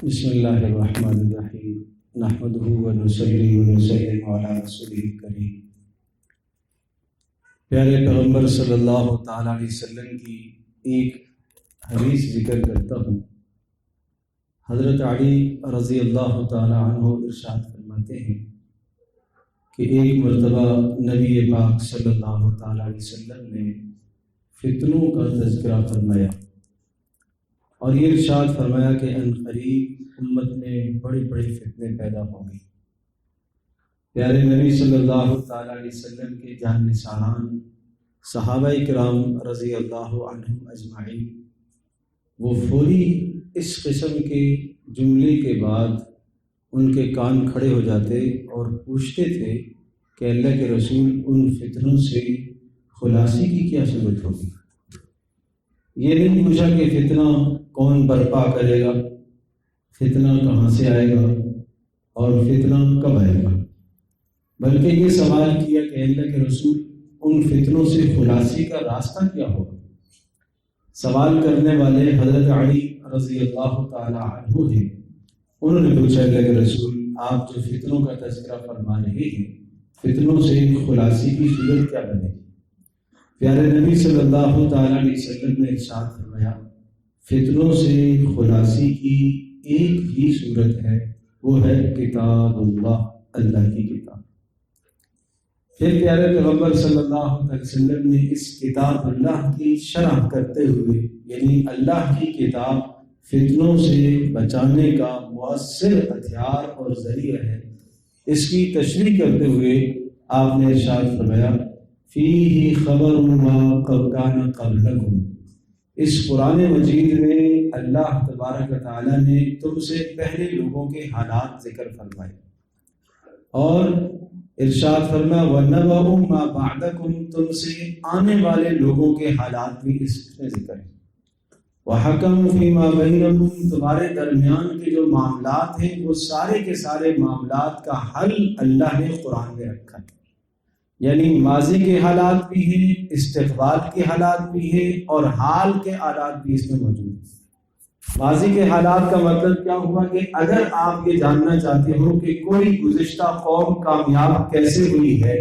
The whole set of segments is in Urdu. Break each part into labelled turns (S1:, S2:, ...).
S1: بسم اللہ الرحمن الرحیم نحمدہ ونصلی ونسلم علی رسولہ الکریم۔ پیارے پیغمبر صلی اللہ تعالیٰ علیہ وسلم کی ایک حدیث ذکر کرتا ہوں۔ حضرت علی رضی اللہ تعالیٰ عنہ ارشاد فرماتے ہیں کہ ایک مرتبہ نبی پاک صلی اللہ تعالیٰ علیہ وسلم نے فتنوں کا تذکرہ فرمایا اور یہ ارشاد فرمایا کہ عنقریب امت میں بڑے بڑے فتنے پیدا ہوں گے۔ پیارے نبی صلی اللہ تعالیٰ علیہ وسلم کے جان نثاران صحابہ کرام رضی اللہ عنہم اجمعین وہ فوری اس قسم کے جملے کے بعد ان کے کان کھڑے ہو جاتے اور پوچھتے تھے کہ اللہ کے رسول ان فتنوں سے خلاصی کی کیا صورت ہوگی۔ یہ نہیں پوچھا کہ فتنہ کون برپا کرے گا، فتنہ کہاں سے آئے گا اور فتنہ کب آئے گا، بلکہ یہ سوال کیا کہ اللہ کے رسول ان فتنوں سے خلاصی کا راستہ کیا ہوگا۔ سوال کرنے والے حضرت علی رضی اللہ تعالی عنہ ہیں۔ انہوں نے پوچھا اللہ کے رسول آپ جو فتنوں کا تذکرہ فرما رہے ہیں، فتنوں سے خلاصی کی صورت کیا بنے گی؟ پیارے نبی صلی اللہ تعالیٰ علیہ وسلم نے ارشاد فرمایا فتنوں سے خلاصی کی ایک ہی صورت ہے، وہ ہے کتاب اللہ، اللہ کی کتاب۔ پھر پیارے پیغمبر صلی اللہ علیہ وسلم نے اس کتاب اللہ کی شرح کرتے ہوئے، یعنی اللہ کی کتاب فتنوں سے بچانے کا مؤثر ہتھیار اور ذریعہ ہے، اس کی تشریح کرتے ہوئے آپ نے ارشاد فرمایا فیہ خبر ما قد کان قبلکم، اس قرآن مجید میں اللہ تبارک و تعالیٰ نے تم سے پہلے لوگوں کے حالات ذکر فرمائے اور ارشاد فرمایا وَنَبَأُ مَا بَعْدَكُمْ، تم سے آنے والے لوگوں کے حالات بھی اس میں ذکر ہیں۔ وَحَكَمُ فِي مَا بَيْنَكُمْ، تمہارے درمیان کے جو معاملات ہیں وہ سارے کے سارے معاملات کا حل اللہ نے قرآن میں رکھا ہے، یعنی ماضی کے حالات بھی ہیں، استقبال کے حالات بھی ہیں اور حال کے حالات بھی اس میں موجود ہیں۔ ماضی کے حالات کا مطلب کیا ہوا کہ اگر آپ یہ جاننا چاہتے ہو کہ کوئی گزشتہ قوم کامیاب کیسے ہوئی ہے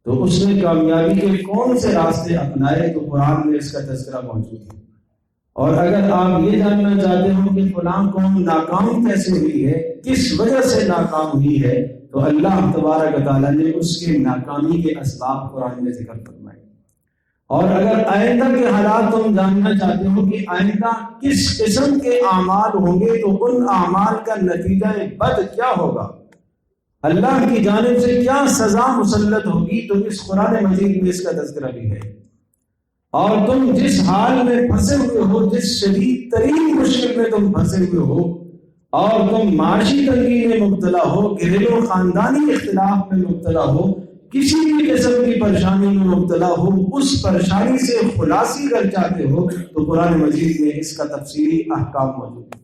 S1: تو اس نے کامیابی کے کون سے راستے اپنائے تو قرآن میں اس کا تذکرہ موجود ہے، اور اگر آپ یہ جاننا چاہتے ہو کہ فلاں قوم ناکام کیسے ہوئی ہے، کس وجہ سے ناکام ہوئی ہے، تو اللہ تبارک و تعالیٰ نے اس کے ناکامی کے اسباب قرآن میں ذکر فرمائے۔ اور اگر آئندہ کے حالات تم جاننا چاہتے ہو کہ آئندہ کس قسم کے اعمال ہوں گے تو ان اعمال کا نتیجہ بد کیا ہوگا، اللہ کی جانب سے کیا سزا مسلط ہوگی، تو اس قرآن مجید میں اس کا تذکرہ بھی ہے۔ اور تم جس حال میں پھنسے ہوئے ہو، جس شدید ترین مشکل میں تم پھنسے ہوئے ہو اور تم معاشی تنگی میں مبتلا ہو، گھریلو خاندانی اختلاف میں مبتلا ہو، کسی بھی قسم کی پریشانی میں مبتلا ہو، اس پریشانی سے خلاصی کر چاہتے ہو تو قرآن مجید میں اس کا تفصیلی احکام موجود ہے۔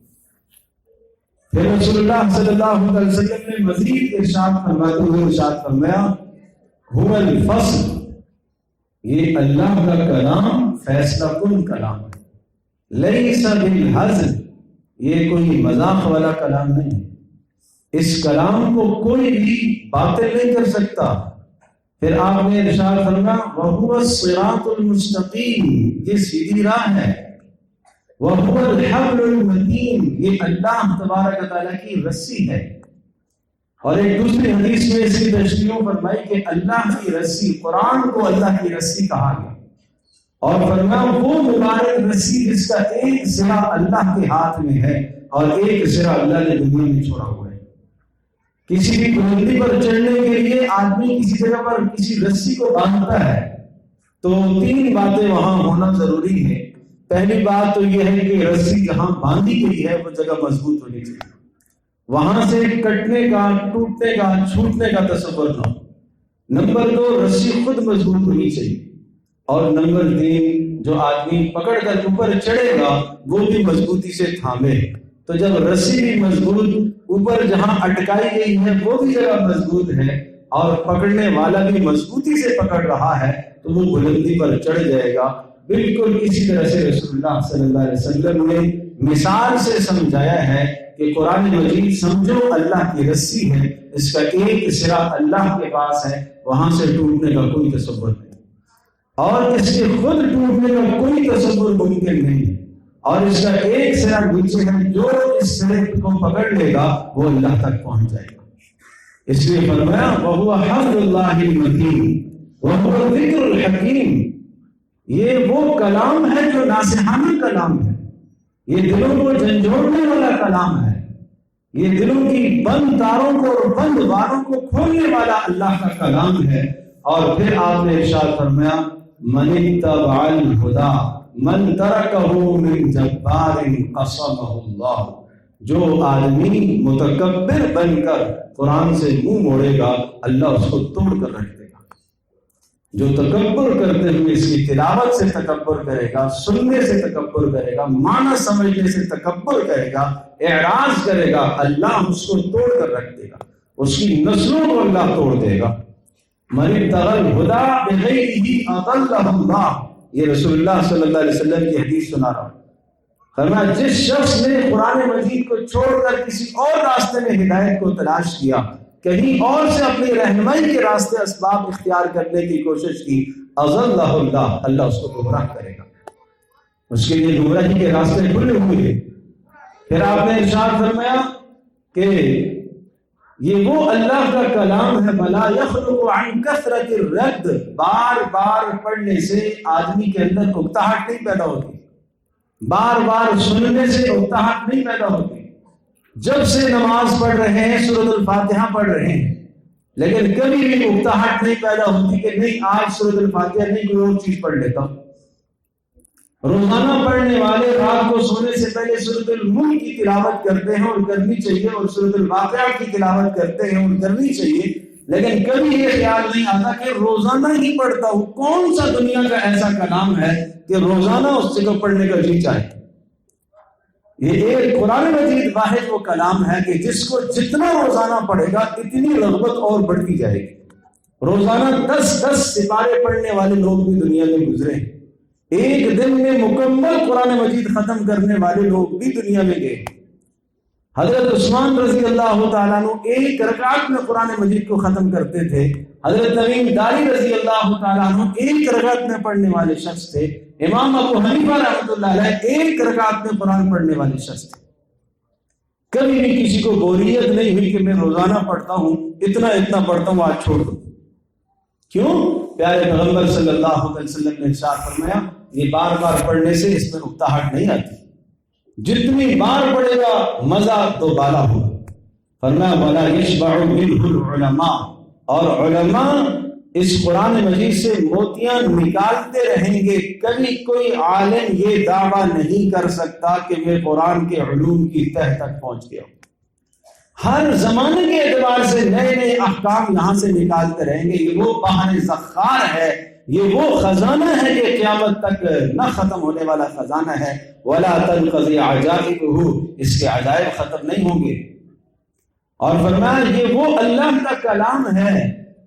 S1: پھر رسول اللہ صلی اللہ علیہ وسلم نے مزید ارشاد فرماتے ہوئے ارشاد فرمایا هو الفصل، یہ اللہ کا کلام فیصلہ کن کلام ہے، لیس بالہزل، یہ کوئی مذاق والا کلام نہیں ہے، اس کلام کو کوئی بھی باطل نہیں کر سکتا۔ پھر آپ نے ارشاد فرمایا وَهُوَ الصِّرَاطُ الْمُسْتَقِيمُ، یہ سیدھی راہ ہے، وَهُوَ الْحَبْلُ الْمَتِينُ، یہ اللہ تبارک و تعالیٰ کی رسی ہے۔ اور ایک دوسری حدیث میں اس کی تشریح فرمائی کہ اللہ کی رسی، قرآن کو اللہ کی رسی کہا گیا، اور فرمایا وہ مبارک رسی جس کا ایک سرا اللہ کے ہاتھ میں ہے اور ایک سرا اللہ نے دنیا میں چھوڑا ہوا ہے۔ کسی بھی بلندی پر چڑھنے کے لیے آدمی کسی جگہ پر کسی رسی کو باندھتا ہے تو تین باتیں وہاں ہونا ضروری ہے۔ پہلی بات تو یہ ہے کہ رسی جہاں باندھی گئی ہے وہ جگہ مضبوط ہونی چاہیے، وہاں سے کٹنے کا، ٹوٹنے کا، چھوٹنے کا تصور نہ ہو۔ نمبر دو، رسی خود مضبوط ہونی چاہیے، اور نمبر تین، جو آدمی پکڑ کر اوپر چڑھے گا وہ بھی مضبوطی سے تھامے۔ تو جب رسی بھی مضبوط، اوپر جہاں اٹکائی گئی ہے وہ بھی جگہ مضبوط ہے اور پکڑنے والا بھی مضبوطی سے پکڑ رہا ہے تو وہ بلندی پر چڑھ جائے گا۔ بالکل اسی طرح سے رسول اللہ صلی اللہ علیہ وسلم نے مثال سے سمجھایا ہے کہ قرآن مجید سمجھو اللہ کی رسی ہے، اس کا ایک سرا اللہ کے پاس ہے، وہاں سے ٹوٹنے کا کوئی تصور نہیں، اور اس کے خود ٹوٹنے کا کوئی تصور ممکن نہیں ہے، اور اس کا ایک سرا نیچے ہے، جو اس سرے کو پکڑ لے گا وہ اللہ تک پہنچ جائے گا۔ اس لیے فرمایا وَهُوَ حَبْلُ اللَّهِ الْمَتِينُ وَهُوَ الذِّكْرُ الْحَكِيمُ، یہ وہ کلام ہے جو ناصحانہ کلام ہے، یہ دلوں کو جھنجھوڑنے والا کلام ہے، یہ دلوں کی بند تاروں کو اور بند باروں کو کھولنے والا اللہ کا کلام ہے۔ اور پھر آپ نے ارشاد فرمایا من اتبع الہدی من ترکہ من جبار قصمہ اللہ، جو آدمی متکبر بن کر قرآن سے منہ موڑے گا اللہ اس کو توڑ کر رکھ دے گا۔ جو تکبر کرتے ہوئے اس کی تلاوت سے تکبر کرے گا، سننے سے تکبر کرے گا، معنی سمجھنے سے تکبر کرے گا، اعراض کرے گا، اللہ اس کو توڑ کر رکھ دے گا، اس کی نسلوں کو اللہ توڑ دے گا۔ من ابتغى الهدى بغيره اضله اللہ، یہ رسول اللہ صلی اللہ علیہ وسلم کی حدیث سنا رہا ہوں۔ فرمایا جس شخص نے قرآن مجید کو چھوڑ کر کسی اور راستے میں ہدایت کو تلاش کیا، کہیں اور سے اپنی رہنمائی کے راستے اسباب اختیار کرنے کی کوشش کی، اضلہ اللہ، اللہ اس کو گمراہ کرے گا، اس کے لیے گمراہی کے راستے کھلے ہوئے ہیں۔ پھر آپ نے ارشاد فرمایا کہ یہ وہ اللہ کا کلام ہے بلا یخلق عن کثرت الرد، بار بار پڑھنے سے آدمی کے اندر اکتاہٹ نہیں پیدا ہوتی، بار بار سننے سے اکتاہٹ نہیں پیدا ہوتی۔ جب سے نماز پڑھ رہے ہیں سورۃ الفاتحہ پڑھ رہے ہیں، لیکن کبھی بھی اکتاہٹ نہیں پیدا ہوتی کہ نہیں آج سورۃ الفاتحہ نہیں کوئی اور چیز پڑھ لیتا ہوں۔ روزانہ پڑھنے والے رات کو سونے سے پہلے سورۃ الملک کی تلاوت کرتے ہیں اور کرنی چاہیے، اور سورۃ الواقعہ کی تلاوت کرتے ہیں اور کرنی چاہیے، لیکن کبھی یہ خیال نہیں آتا کہ روزانہ ہی پڑھتا ہوں۔ کون سا دنیا کا ایسا کلام ہے کہ روزانہ اس سے کو پڑھنے کا جی چاہے؟ یہ ایک قرآن مجید واحد وہ کلام ہے کہ جس کو جتنا روزانہ پڑھے گا اتنی رغبت اور بڑھتی جائے گی۔ روزانہ 10 سپارے پڑھنے والے لوگ بھی دنیا میں گزرے ہیں، ایک دن میں مکمل قرآن مجید ختم کرنے والے لوگ بھی دنیا میں گئے۔ حضرت عثمان رضی اللہ تعالیٰ عنہ ایک رکعت میں قرآن مجید کو ختم کرتے تھے، حضرت تمیم داری رضی اللہ تعالیٰ عنہ ایک رکعت میں پڑھنے والے شخص تھے، امام ابو حنیفہ رحمۃ اللہ علیہ ایک رکعت میں قرآن پڑھنے والے شخص تھے۔ کبھی بھی کسی کو بوریت نہیں ہوئی کہ میں روزانہ پڑھتا ہوں، اتنا پڑھتا ہوں آج چھوڑ دوں۔ کیوں؟ پیارے پیغمبر صلی اللہ علیہ وسلم نے ارشاد فرمایا یہ بار بار پڑھنے سے اس میں اکتاہٹ نہیں آتی، جتنی بار پڑھے گا مزہ تو بالا ہوگا۔ فرمایا وَلَا يَشْبَعُ مِنْهُ الْعُلَمَاء، اور علماء اس قرآن مجید سے موتیاں نکالتے رہیں گے، کبھی کوئی عالم یہ دعویٰ نہیں کر سکتا کہ میں قرآن کے علوم کی تہ تک پہنچ گیا ہوں۔ ہر زمانے کے اعتبار سے نئے نئے احکام یہاں سے نکالتے رہیں گے۔ یہ وہ بحر ذخار ہے، یہ وہ خزانہ ہے کہ قیامت تک نہ ختم ہونے والا خزانہ ہے۔ وَلَا تَنْقَضِي عَجَائِبُهُ، اس کے عجائب ختم نہیں ہوں گے۔ اور فرمایا یہ وہ اللہ کا کلام ہے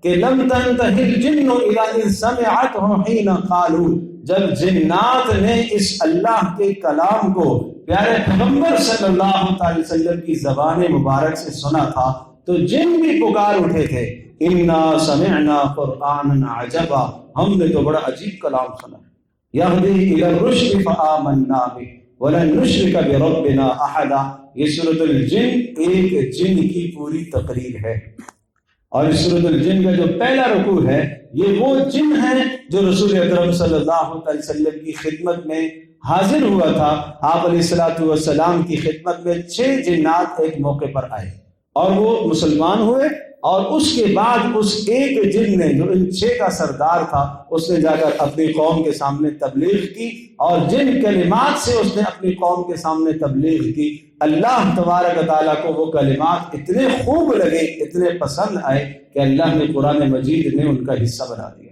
S1: کہ لَمْ تَنْتَهِ الْجِنُّ إِذَا إِذْ سَمِعَتْهُ حِينَ قَالُوا، جب جنات نے اس اللہ کے کلام کو پیارے پیغمبر صلی اللہ علیہ وسلم کی زبان مبارک سے سنا تھا تو جن بھی پکار اٹھے تھے اِنَّا سَمِعْنَا قُرْآنًا عَجَبًا، ہم نے تو بڑا عجیب کلام سنا ہے، یَهْدِي إِلَى الرُّشْدِ فَآمَنَّا بِهِ وَلَن نُشْرِكَ بِرَبِّنَا أَحَدًا۔ یہ سورۃ الجن ایک جن کی پوری تقریر ہے، اور اس سورۃ الجن کا جو پہلا رکوع ہے یہ وہ جن ہے جو رسول اکرم صلی اللہ علیہ وسلم کی خدمت میں حاضر ہوا تھا۔ آپ علیہ الصلوۃ والسلام کی خدمت میں 6 جنات ایک موقع پر آئے اور وہ مسلمان ہوئے، اور اس کے بعد اس ایک جن نے جو ان 6 کا سردار تھا اس نے جا کر اپنی قوم کے سامنے تبلیغ کی، اور جن کلمات سے اس نے اپنی قوم کے سامنے تبلیغ کی اللہ تبارک و تعالیٰ کو وہ کلمات اتنے خوب لگے، اتنے پسند آئے کہ اللہ نے قرآن مجید میں ان کا حصہ بنا دیا،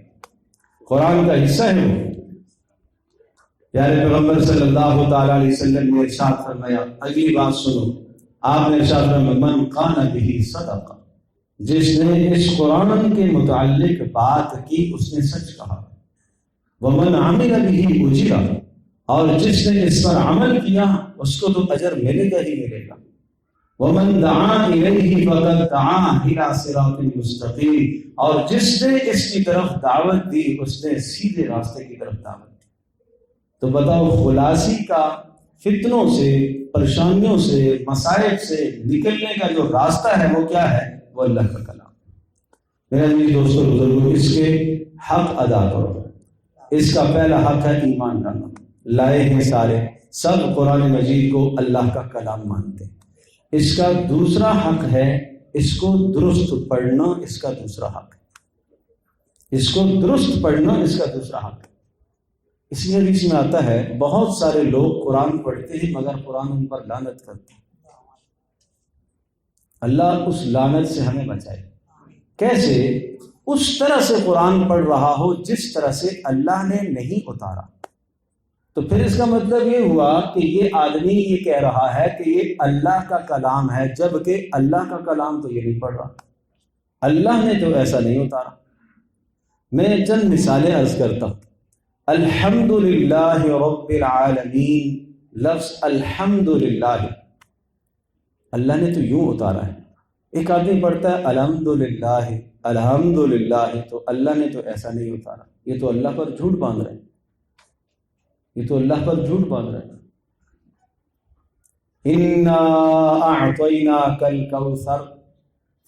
S1: قرآن کا حصہ ہے وہ۔ پیارے پیغمبر صلی اللہ تعالیٰ علیہ وسلم نے ارشاد فرمایا، اگلی بات سنو، آپ نے ارشاد فرمایا من قان بہ صدقہ، جس نے اس قرآن کے متعلق بات کی اس نے سچ کہا، ومن عمل بہ اجر، اور جس نے اس پر عمل کیا اس کو تو اجر ملے گا ہی ملے گا۔ وَمَن دَعَا إِلَيْهِ فَقَدْ دَعَا إِلَىٰ صِرَاطٍ مُسْتَقِيمٍ، اور جس نے اس کی طرف دعوت دی اس نے سیدھے راستے کی طرف دعوت دی۔ تو بتاؤ خلاصی کا فتنوں سے، پریشانیوں سے، مصائب سے نکلنے کا جو راستہ ہے وہ کیا ہے؟ وہ اللہ کا کلام۔ میرے عزیز دوستو بزرگوں، اس کے حق ادا کرو۔ اس کا پہلا حق ہے ایمان لانا۔ لائے ہیں سارے سب قرآن مجید کو اللہ کا کلام مانتے ہیں۔ اس کا دوسرا حق ہے اس کو درست پڑھنا، اس کا دوسرا حق ہے۔ اس کو درست پڑھنا اس کا دوسرا حق ہے۔ اس لیے حدیث میں آتا ہے بہت سارے لوگ قرآن پڑھتے ہیں مگر قرآن ان پر لعنت کرتے ہیں۔ اللہ اس لعنت سے ہمیں بچائے۔ کیسے؟ اس طرح سے قرآن پڑھ رہا ہو جس طرح سے اللہ نے نہیں اتارا۔ تو پھر اس کا مطلب یہ ہوا کہ یہ آدمی یہ کہہ رہا ہے کہ یہ اللہ کا کلام ہے، جبکہ اللہ کا کلام تو یہ نہیں پڑھ رہا، اللہ نے تو ایسا نہیں اتارا۔ میں چند مثالیں عرض کرتا ہوں۔ الحمدللہ رب العالمین، لفظ الحمدللہ اللہ نے تو یوں اتارا ہے۔ ایک آدمی پڑھتا ہے الحمدللہ الحمدللہ، تو اللہ نے تو ایسا نہیں اتارا، یہ تو اللہ پر جھوٹ باندھ رہے ہیں، یہ تو اللہ پر جھوٹ باندھ رہے ہیں۔ اِنَّا أَعْطَيْنَاكَ الْكَوْثَرَ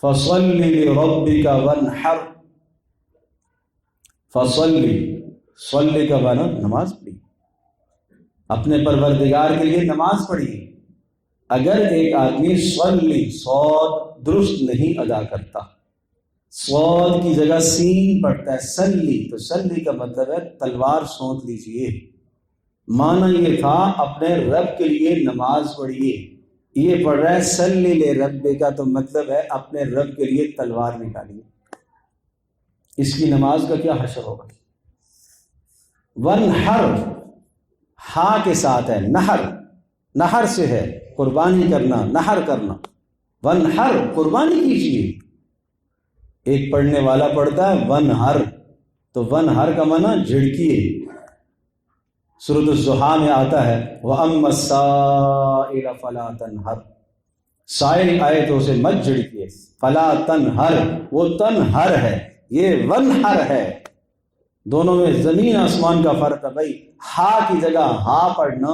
S1: فَصَلِّ لِرَبِّكَ وَانْحَرْ۔ فَصَلِّ، صلی کا معنی نماز پڑھی، اپنے پروردگار کے لیے نماز پڑھی۔ اگر ایک آدمی صلی صاد درست نہیں ادا کرتا، صاد کی جگہ سین پڑھتا ہے سلی، تو سلی کا مطلب ہے تلوار سونت لیجئے۔ معنی یہ تھا اپنے رب کے لیے نماز پڑھیے، یہ پڑھ رہا ہے سلی لے رب کا، تو مطلب ہے اپنے رب کے لیے تلوار نکالیے۔ اس کی نماز کا کیا حشر ہوگا؟ ونحر ہا کے ساتھ ہے، نہر، نہر سے ہے قربانی کرنا، نہر کرنا۔ ونحر قربانی کیجیے۔ ایک پڑھنے والا پڑھتا ہے ونحر، تو ونحر کا معنی جھڑکیے۔ سورۃ الضحیٰ میں آتا ہے وَأَمَّا السَّائِلَ فَلَا تَنْهَرْ، سائل آئے تو اسے مت جھڑکیے۔ فَلَا تَنْهَرْ، وہ تنہر ہے، یہ ونحر ہے۔ دونوں میں زمین آسمان کا فرق ہے بھائی۔ ہا کی جگہ ہا پڑھنا،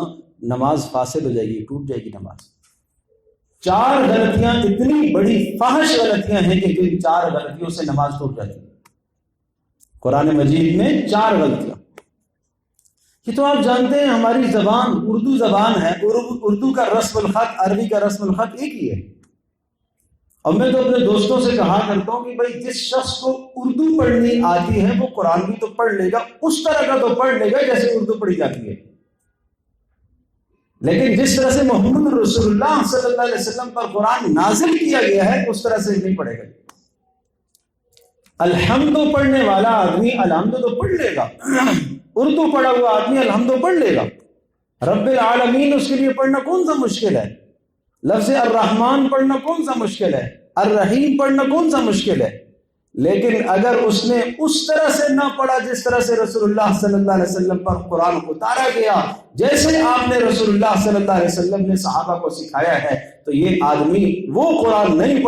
S1: نماز فاسد ہو جائے گی، ٹوٹ جائے گی نماز۔ 4 غلطیاں اتنی بڑی فاحش غلطیاں ہیں کہ جن 4 غلطیوں سے نماز ٹوٹ جاتی ہے۔ قرآن مجید میں 4 غلطیاں۔ یہ تو آپ جانتے ہیں ہماری زبان اردو زبان ہے، اردو کا رسم الخط عربی کا رسم الخط ایک ہی ہے۔ اب میں تو اپنے دوستوں سے کہا کرتا ہوں کہ بھائی جس شخص کو اردو پڑھنی آتی ہے وہ قرآن بھی تو پڑھ لے گا، اس طرح کا تو پڑھ لے گا جیسے اردو پڑھی جاتی ہے، لیکن جس طرح سے محمد رسول اللہ صلی اللہ علیہ وسلم پر قرآن نازل کیا گیا ہے اس طرح سے نہیں پڑھے گا۔ الحمد پڑھنے والا آدمی الحمد تو پڑھ لے گا، اردو پڑھا ہوا آدمی الحمد پڑھ لے گا۔ رب العالمین اس کے لیے پڑھنا کون سا مشکل ہے؟ لفظ الرحمن پڑھنا کون سا مشکل ہے؟ الرحیم پڑھنا کون سا مشکل ہے؟ لیکن اگر اس نے اس طرح سے نہ پڑھا جس طرح سے رسول اللہ صلی اللہ علیہ وسلم پر قرآن اتارا گیا، جیسے آپ نے رسول اللہ صلی اللہ علیہ وسلم نے صحابہ کو سکھایا ہے، تو یہ آدمی وہ قرآن نہیں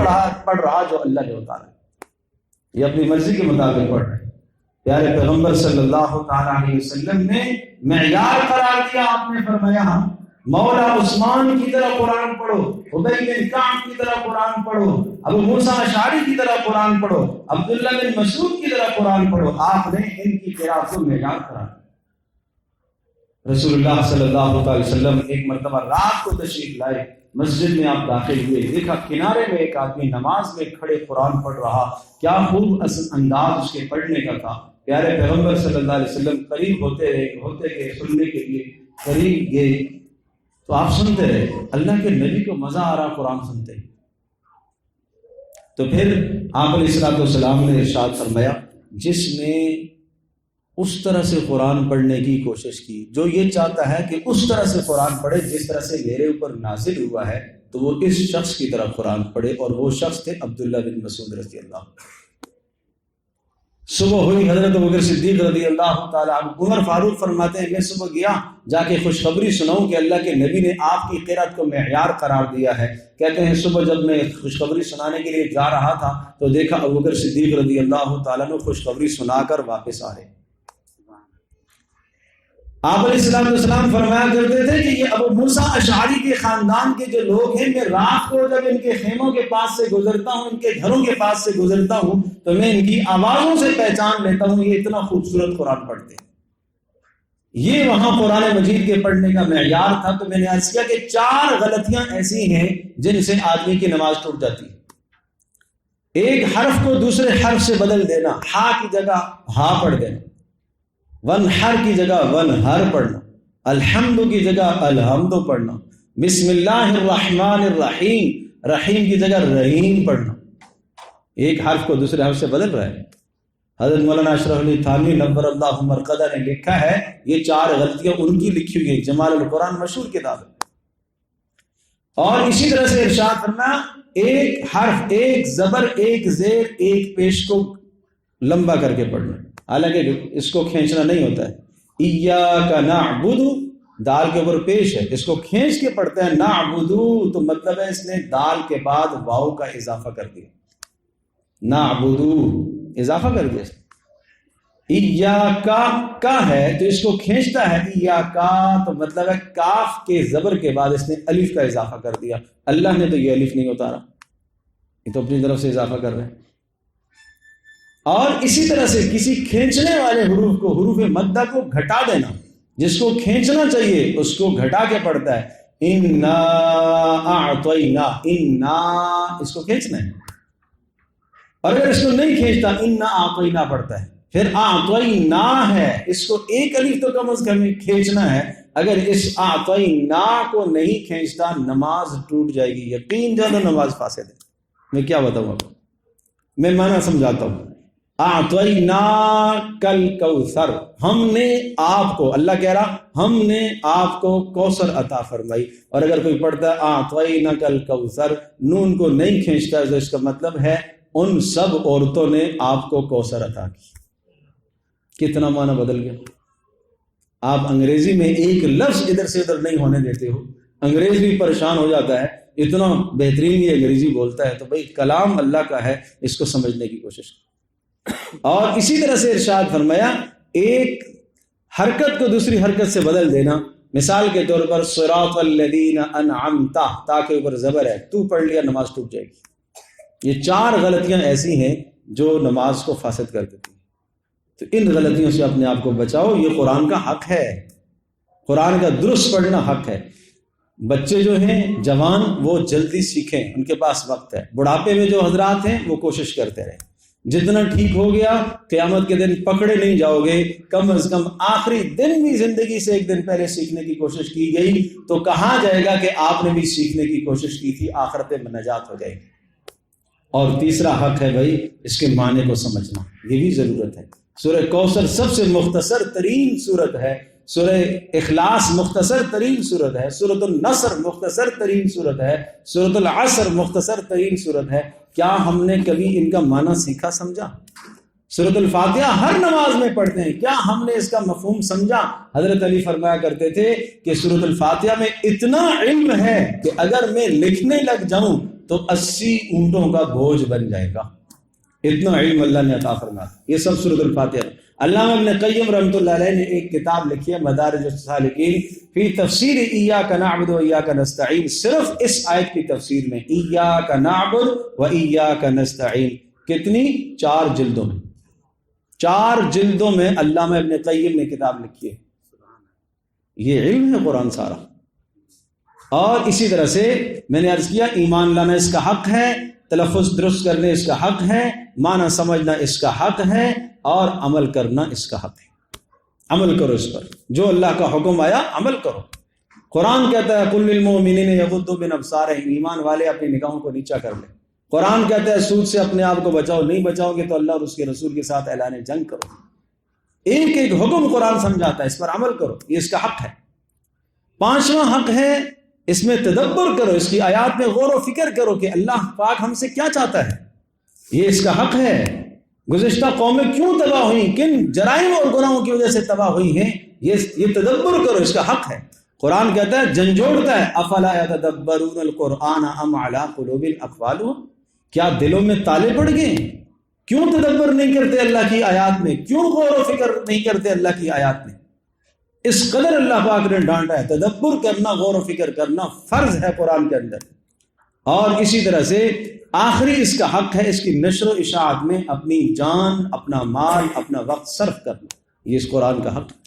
S1: پڑھ رہا جو اللہ نے اتارا، یہ اپنی مرضی کے مطابق پڑھ رہا ہے۔ پیارے پیغمبر صلی اللہ تعالیٰ علیہ وسلم نے معیار قرار دیا، آپ نے فرمایا مولا عثمان کی طرح قرآن پڑھو، ابی بن کعب کی طرح قرآن پڑھو، ابو موسیٰ اشعری کی طرح قرآن پڑھو، عبداللہ بن مسعود کی طرح قرآن پڑھو۔ آپ نے ان کی قرات کو معیار قرار دیا۔ رسول اللہ صلی اللہ علیہ وسلم ایک مرتبہ رات کو تشریف لائے، مسجد میں آپ داخل ہوئے، دیکھا کنارے میں ایک آدمی نماز میں کھڑے قرآن پڑھ رہا، کیا خوب انداز اس کے پڑھنے کا تھا۔ پیارے پیغمبر صلی اللہ علیہ وسلم قریب ہوتے گئے سننے کے لیے، قریب گئے تو آپ سنتے رہے، اللہ کے نبی کو مزہ آ رہا قرآن سنتے۔ تو پھر آپ علیہ الصلوۃ والسلام نے ارشاد فرمایا جس نے اس طرح سے قرآن پڑھنے کی کوشش کی، جو یہ چاہتا ہے کہ اس طرح سے قرآن پڑھے جس طرح سے میرے اوپر نازل ہوا ہے، تو وہ اس شخص کی طرح قرآن پڑھے، اور وہ شخص تھے عبداللہ بن مسعود رضی اللہ عنہ۔ صبح ہوئی، حضرت ابوبکر صدیق رضی اللہ تعالیٰ عنہ، عمر فاروق فرماتے ہیں میں صبح گیا جا کے خوشخبری سناؤں کہ اللہ کے نبی نے آپ کی قرات کو معیار قرار دیا ہے۔ کہتے ہیں صبح جب میں خوشخبری سنانے کے لیے جا رہا تھا تو دیکھا ابوبکر صدیق رضی اللہ تعالیٰ عنہ خوشخبری سنا کر واپس آ رہے۔ آپ علیہ السلام فرمایا کرتے تھے کہ یہ ابو موسیٰ اشعری کے خاندان کے جو لوگ ہیں، میں رات کو جب ان کے خیموں کے پاس سے گزرتا ہوں، ان کے گھروں کے پاس سے گزرتا ہوں تو میں ان کی آوازوں سے پہچان لیتا ہوں یہ اتنا خوبصورت قرآن پڑھتے ہیں۔ یہ وہاں قرآن مجید کے پڑھنے کا معیار تھا۔ تو میں نے عرض کیا کہ 4 غلطیاں ایسی ہیں جن سے آدمی کی نماز ٹوٹ جاتی ہے۔ ایک حرف کو دوسرے حرف سے بدل دینا، ہا کی جگہ ہا پڑھ دینا، ونہر کی جگہ ونہر پڑھنا، الحمد کی جگہ الحمد پڑھنا، بسم اللہ الرحمن الرحیم رحیم کی جگہ رحیم پڑھنا۔ ایک حرف کو دوسرے حرف سے بدل رہا ہے۔ حضرت مولانا اشرف علی تھانوی نور اللہ مرقدہ نے لکھا ہے، یہ 4 غلطیاں ان کی لکھی ہوئی ہیں، جمال القرآن مشہور کتاب ہے۔ اور اسی طرح سے ارشاد فرمایا ایک حرف، ایک زبر، ایک زیر، ایک پیش کو لمبا کر کے پڑھنا، حالانکہ اس کو کھینچنا نہیں ہوتا ہے۔ ایاک نعبد، دال کے اوپر پیش ہے، اس کو کھینچ کے پڑھتے ہیں نعبد، تو مطلب ہے اس نے دال کے بعد واو کا اضافہ کر دیا، نعبد اضافہ کر دیا۔ ایاکا کا ہے تو اس کو کھینچتا ہے، ایاکا تو مطلب ہے کاف کے زبر کے بعد اس نے الف کا اضافہ کر دیا۔ اللہ نے تو یہ الف نہیں اتارا، یہ تو اپنی طرف سے اضافہ کر رہے ہیں۔ اور اسی طرح سے کسی کھینچنے والے حروف کو، حروف مدہ کو گھٹا دینا، جس کو کھینچنا چاہیے اس کو گھٹا کے پڑھتا ہے، انا اعطینا، انا اس کو کھینچنا ہے، اور اگر اس کو نہیں کھینچتا انا اعطینا پڑھتا ہے۔ پھر اعطینا ہے، اس کو ایک الف تو کم از کم کھینچنا ہے، اگر اس اعطینا کو نہیں کھینچتا نماز ٹوٹ جائے گی، یقین جانو نماز فاسد ہے۔ میں کیا بتاؤں آپ کو، میں معنی سمجھاتا ہوں۔ اعطینا کل کوثر، ہم نے آپ کو، اللہ کہہ رہا ہم نے آپ کو کوثر عطا فرمائی، اور اگر کوئی پڑھتا ہے اعطینا کل کوثر، نون کو نہیں کھینچتا تو اس کا مطلب ہے ان سب عورتوں نے آپ کو کوثر عطا کی۔ کتنا معنی بدل گیا۔ آپ انگریزی میں ایک لفظ ادھر سے ادھر نہیں ہونے دیتے ہو، انگریز بھی پریشان ہو جاتا ہے، اتنا بہترین یہ انگریزی بولتا ہے، تو بھائی کلام اللہ کا ہے، اس کو سمجھنے کی کوشش کرو۔ اور اسی طرح سے ارشاد فرمایا ایک حرکت کو دوسری حرکت سے بدل دینا، مثال کے طور پر صراط الذین انعمت، تا کے اوپر زبر ہے، تو پڑھ لیا نماز ٹوٹ جائے گی۔ یہ 4 غلطیاں ایسی ہیں جو نماز کو فاسد کر دیتی ہیں، تو ان غلطیوں سے اپنے آپ کو بچاؤ۔ یہ قرآن کا حق ہے، قرآن کا درست پڑھنا حق ہے۔ بچے جو ہیں جوان وہ جلدی سیکھیں، ان کے پاس وقت ہے۔ بڑھاپے میں جو حضرات ہیں وہ کوشش کرتے رہیں، جتنا ٹھیک ہو گیا قیامت کے دن پکڑے نہیں جاؤ گے، کم از کم آخری دن بھی زندگی سے ایک دن پہلے سیکھنے کی کوشش کی گئی تو کہا جائے گا کہ آپ نے بھی سیکھنے کی کوشش کی تھی، آخرت میں نجات ہو جائے گی۔ اور تیسرا حق ہے بھائی اس کے معنی کو سمجھنا، یہ بھی ضرورت ہے۔ سورہ کوثر سب سے مختصر ترین سورت ہے، سورہ اخلاص مختصر ترین سورت ہے، سورۃ النصر مختصر ترین سورت ہے، سورۃ العصر مختصر ترین سورت ہے۔ کیا ہم نے کبھی ان کا معنی سیکھا سمجھا؟ سورۃ الفاتحہ ہر نماز میں پڑھتے ہیں، کیا ہم نے اس کا مفہوم سمجھا؟ حضرت علی فرمایا کرتے تھے کہ سورۃ الفاتحہ میں اتنا علم ہے کہ اگر میں لکھنے لگ جاؤں تو 80 اونٹوں کا بوجھ بن جائے گا، اتنا علم اللہ نے عطا فرمایا۔ یہ سب سورۃ الفاتحہ۔ علامہ ابن قیم رحمۃ اللہ علیہ نے ایک کتاب لکھی ہے مدارج السالکین فی تفسیر ایاک نعبد و ایاک نستعین، صرف اس آیت کی تفسیر میں، ایاک نعبد و ایاک نستعین، کتنی؟ 4 جلدوں میں، 4 جلدوں میں علامہ ابن قیم نے کتاب لکھی ہے۔ یہ علم ہے قرآن سارا۔ اور اسی طرح سے میں نے عرض کیا ایمان لانا اس کا حق ہے، تلفظ درست کرنے اس کا حق ہے، معنی سمجھنا اس کا حق ہے، اور عمل کرنا اس کا حق ہے۔ عمل کرو اس پر، جو اللہ کا حکم آیا عمل کرو۔ قرآن کہتا ہے قل للمؤمنین یغضوا من ابصارہم، ایمان والے اپنی نگاہوں کو نیچا کر لیں۔ قرآن کہتا ہے سود سے اپنے آپ کو بچاؤ، نہیں بچاؤ گے تو اللہ اور اس کے رسول کے ساتھ اعلان جنگ کرو۔ ایک ایک حکم قرآن سمجھاتا ہے، اس پر عمل کرو، یہ اس کا حق ہے۔ 5واں حق ہے اس میں تدبر کرو، اس کی آیات میں غور و فکر کرو کہ اللہ پاک ہم سے کیا چاہتا ہے، یہ اس کا حق ہے۔ گزشتہ قومیں کیوں تباہ ہوئیں، کن جرائم اور گناہوں کی وجہ سے تباہ ہوئی ہیں، یہ تدبر کرو، اس کا حق ہے۔ قرآن کہتا ہے، جھنجھوڑتا ہے، افلا یتدبرون القرآن ام علی قلوب اقفالها، کیا دلوں میں تالے پڑ گئے ہیں؟ کیوں تدبر نہیں کرتے اللہ کی آیات میں، کیوں غور و فکر نہیں کرتے اللہ کی آیات میں؟ اس قدر اللہ پاک نے ڈانٹا ہے۔ تدبر کرنا، غور و فکر کرنا فرض ہے قرآن کے اندر۔ اور اسی طرح سے آخری اس کا حق ہے، اس کی نشر و اشاعت میں اپنی جان، اپنا مال، اپنا وقت صرف کرنا، یہ اس قرآن کا حق ہے۔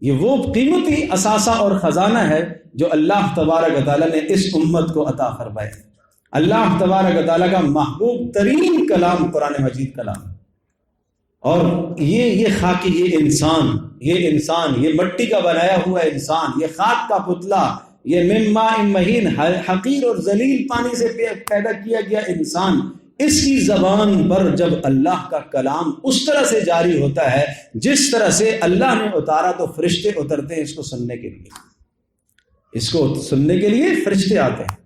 S1: یہ وہ قیمتی اثاثہ اور خزانہ ہے جو اللہ تبارک و تعالیٰ نے اس امت کو عطا فرمایا۔ اللہ تبارک و تعالیٰ کا محبوب ترین کلام قرآن مجید کلام، اور یہ خاکی، یہ انسان، یہ مٹی کا بنایا ہوا انسان، یہ خاک کا پتلا، یہ من ماء مہین، حقیر اور ذلیل پانی سے پیدا کیا گیا انسان، اس کی زبان پر جب اللہ کا کلام اس طرح سے جاری ہوتا ہے جس طرح سے اللہ نے اتارا، تو فرشتے اترتے ہیں اس کو سننے کے لیے، اس کو سننے کے لیے فرشتے آتے ہیں،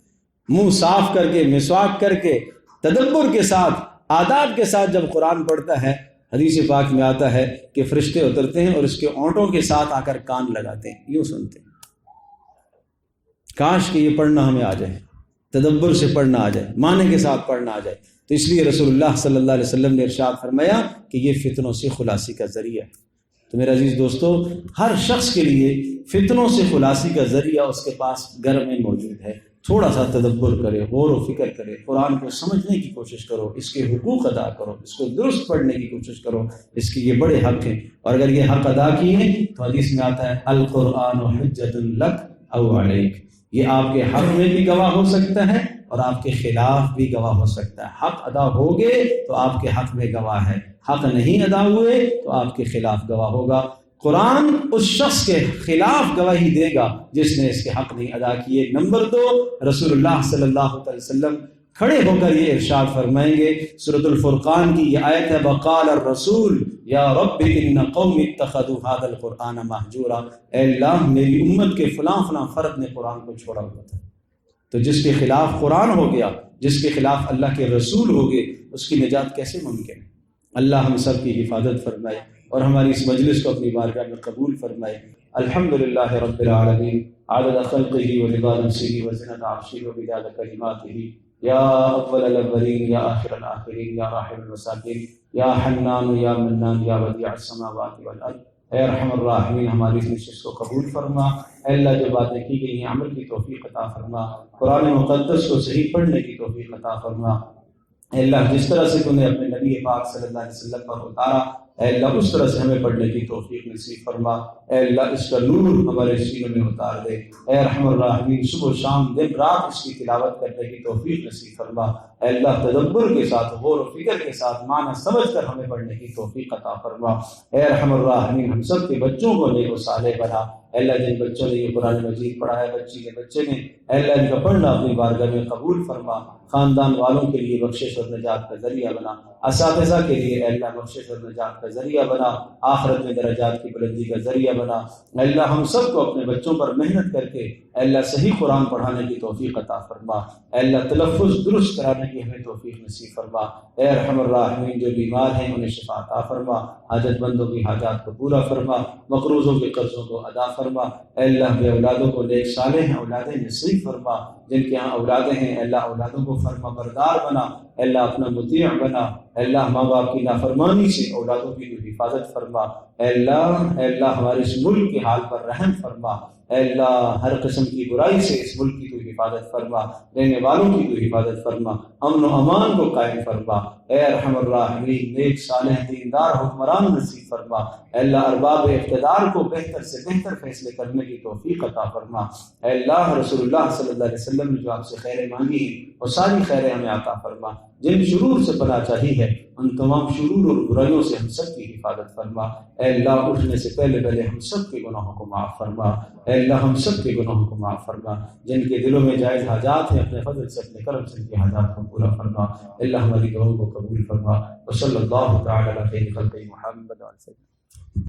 S1: منہ صاف کر کے، مسواک کر کے، تدبر کے ساتھ، آداب کے ساتھ جب قرآن پڑھتا ہے، حدیث پاک میں آتا ہے کہ فرشتے اترتے ہیں اور اس کے اونٹوں کے ساتھ آ کر کان لگاتے ہیں، یوں سنتے ہیں۔ کاش کہ یہ پڑھنا ہمیں آ جائے، تدبر سے پڑھنا آ جائے، معنی کے ساتھ پڑھنا آ جائے۔ تو اس لیے رسول اللہ صلی اللہ علیہ وسلم نے ارشاد فرمایا کہ یہ فتنوں سے خلاصی کا ذریعہ ہے۔ تو میرے عزیز دوستو، ہر شخص کے لیے فتنوں سے خلاصی کا ذریعہ اس کے پاس گھر میں موجود ہے۔ تھوڑا سا تدبر کرے، غور و فکر کرے، قرآن کو سمجھنے کی کوشش کرو، اس کے حقوق ادا کرو، اس کو درست پڑھنے کی کوشش کرو، اس کے یہ بڑے حق ہیں، اور اگر یہ حق ادا کیے ہیں تو حدیث میں آتا ہے القرآن حجۃ لک او علیک، یہ آپ کے حق میں بھی گواہ ہو سکتا ہے اور آپ کے خلاف بھی گواہ ہو سکتا ہے۔ حق ادا ہوگے تو آپ کے حق میں گواہ ہے، حق نہیں ادا ہوئے تو آپ کے خلاف گواہ ہوگا۔ قرآن اس شخص کے خلاف گواہی دے گا جس نے اس کے حق نہیں ادا کیے۔ نمبر 2، رسول اللہ صلی اللہ علیہ وسلم کھڑے ہو کر یہ ارشاد فرمائیں گے، سورۃ الفرقان کی یہ آیت ہے، وقال الرسول یا رب ان قوم اتخذوا هذا القرآن مہجورا، اے اللہ میری امت کے فلاں فلاں فرد نے قرآن کو چھوڑا ہوا تھا۔ تو جس کے خلاف قرآن ہو گیا، جس کے خلاف اللہ کے رسول ہو گئے، اس کی نجات کیسے ممکن ہے؟ اللہ ہم سب کی حفاظت فرمائے اور ہماری اس مجلس کو اپنی بارگاہ میں قبول فرمائے۔ الحمدللہ رب العالمین، عدد خلقہ ورضا نفسہ وزنۃ عرشہ ومداد کلماتہ، یا اول الاولین یا آخر الآخرین یا راحم المساکین یا حنان یا منان یا بدیع السماوات والارض، اے ارحم الراحمین ہماری اس نشست کو قبول فرما۔ اے اللہ جو باتیں کی گئی ہیں عمل کی توفیق عطا فرما، قرآن مقدس کو صحیح پڑھنے کی توفیق عطا فرما۔ اے اللہ جس طرح سے تو نے اپنے نبی پاک صلی اللہ علیہ وسلم پر اتارا، اے اللہ اس طرح سے ہمیں پڑھنے کی توفیق نصیب فرما۔ اے اللہ اس کا نور ہمارے سینوں میں اتار دے۔ اے ارحم الراحمین صبح و شام دن رات اس کی تلاوت کرنے کی توفیق نصیب فرما۔ اے اللہ تدبر کے ساتھ، غور و فکر کے ساتھ، معنی سمجھ کر ہمیں پڑھنے کی توفیق عطا فرما۔ اے ارحم الراحمین ہم سب کے بچوں کو نیک و صالح بنا۔ اے اللہ جن بچوں نے یہ قرآن مجید پڑھا ہے، بچی کے بچے نے، اے اللہ ان کا پڑھنا اپنی بارگاہ میں قبول فرما۔ خاندان والوں کے لیے بخشش اور نجات کا ذریعہ بنا، اساتذہ کے لیے اے اللہ بخشش اور نجات کا ذریعہ بنا، آخرت میں درجات کی بلندی کا ذریعہ بنا۔ اے اللہ ہم سب کو اپنے بچوں پر محنت کر کے اے اللہ صحیح قرآن پڑھانے کی توفیق عطا فرما۔ اے اللہ تلفظ درست کرانے کی ہمیں توفیق نصیب فرما۔ اے ارحم الراحمین جو بیمار ہیں انہیں شفا عطا فرما، حاجت مندوں کی حاجات کو پورا فرما، مقروضوں کے قرضوں کو ادا فرما۔ اے اللہ بے اولادوں کو نیک صالح اولادیں نصیب فرما، جن کے ہاں اولادیں ہیں اے اللہ اولادوں کو فرما بردار بنا، اے اللہ اپنا مطیع بنا۔ اے اللہ ماں باپ کی نافرمانی سے اولادوں کی تو حفاظت فرما۔ اے اللہ ہمارے اس ملک کے حال پر رحم فرما۔ اے اللہ ہر قسم کی برائی سے اس ملک کی تو حفاظت فرما، رہنے والوں کی تو حفاظت فرما، امن و امان کو قائم فرما۔ اے ارحم الراحمین نیک صالح دیندار حکمران نصیب فرما۔ اے اللہ ارباب اقتدار کو بہتر سے بہتر فیصلے کرنے کی توفیق عطا فرما۔ اے اللہ رسول اللہ صلی اللہ علیہ وسلم نے جو آپ سے خیریں مانگی ہیں وہ ساری خیریں ہمیں عطا فرما۔ جن شرور سے پناہ چاہی ہے ان تمام شرور اور برائیوں سے ہم سب کی حفاظت فرما۔ اے اللہ اٹھنے سے پہلے ہم سب کے گناہوں کو معاف فرما۔ اے اللہ ہم سب کے گناہوں کو معاف فرما، جن کے دلوں میں جائز حاجات ہیں اپنے فضل سے اپنے کرم سے ان کی حاجات کو پورا فرما۔ اے اللہ ہماری دعاؤں کو قبول فرما۔ وصلی اللہ تعالی علی خیر خلق محمد وعلی آلہ۔